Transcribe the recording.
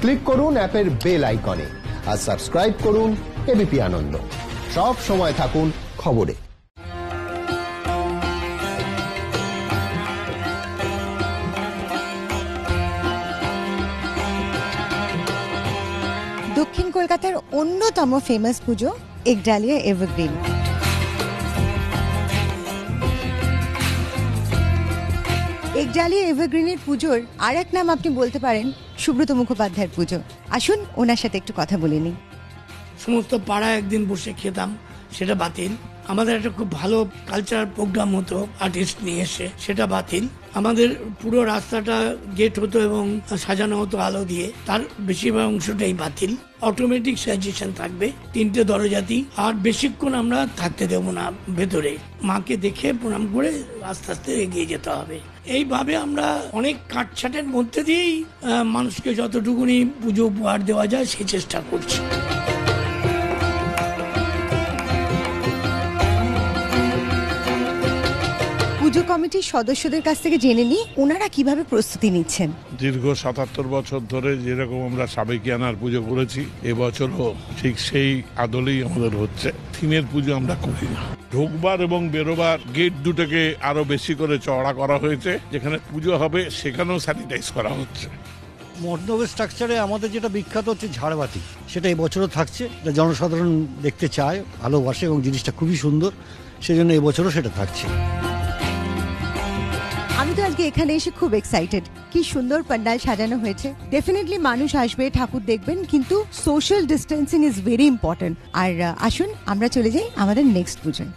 Click করুন অ্যাপের bell আইকনে আর সাবস্ক্রাইব করুন এবিপি আনন্দ। সব সময় থাকুন খবরে। দক্ষিণ কলকাতার অন্যতম ফেমাস পুজো একডালিয়া এভারগ্রিন। একডালিয়া এভারগ্রিনের পুজোর আর এক নাম আপনি বলতে পারেন সুব্রত মুখোপাধ্যায়ের পুজো। আসুন ওনার সাথে একটু কথা বলে নিই। সমস্ত পাড়া একদিন বসে খেতাম, সেটা বাতিল। আমাদের একটা খুব ভালো কালচারাল প্রোগ্রাম হতো আর্টিস্ট নিয়ে এসে, সেটা বাতিল। আমাদের পুরো রাস্তাটা গেট হতো এবং সাজানো হতো আলো দিয়ে, তার বেশিরভাগ অংশটাই বাতিল। অটোমেটিক সাজেশন থাকবে, 3টে দরজাতি, আর বেশিক্ষণ আমরা থাকতে দেবো না ভেতরে। মাকে দেখে প্রণাম করে আস্তে আস্তে এগিয়ে যেতে হবে। এইভাবে আমরা অনেক কাটছাটের মধ্যে দিয়েই মানুষকে যতটুকুনি পুজো উপহার দেওয়া যায় সেই চেষ্টা করছি। পুজো কমিটির সদস্যদের কাছ থেকে জেনে নিই ওনারা কিভাবে প্রস্তুতি নিচ্ছেন। দীর্ঘ ৭৭ বছর ধরে যেরকম আমরা সাবেকিয়ানার পুজো করেছি, এবছরও ঠিক সেই আদলেই আমাদের হচ্ছে। থিমের পুজো আমরা করি না। ঢোকবার এবং বেরোবার গেট দুটোকে আরো বেশি করে চওড়া করা হয়েছে। যেখানে পুজো হবে সেখানেও স্যানিটাইজ করা হচ্ছে। মণ্ডপের স্ট্রাকচারে আমাদের যেটা বিখ্যাত হচ্ছে ঝাড়বাতি, সেটা এবছরও থাকছে। জনসাধারণ দেখতে চায়, ভালোবাসে এবং জিনিসটা খুবই সুন্দর, সেজন্য এবছরও সেটা থাকছে। আমি তো আজকে এখানে এসে খুব এক্সাইটেড। কি সুন্দর প্যান্ডেল সাজানো হয়েছে। ডেফিনেটলি মানুষ আসবে, ঠাকুর দেখবেন, কিন্তু social distancing is very important. আর আসুন আমরা চলে যাই আমাদের নেক্সট পুজোয়।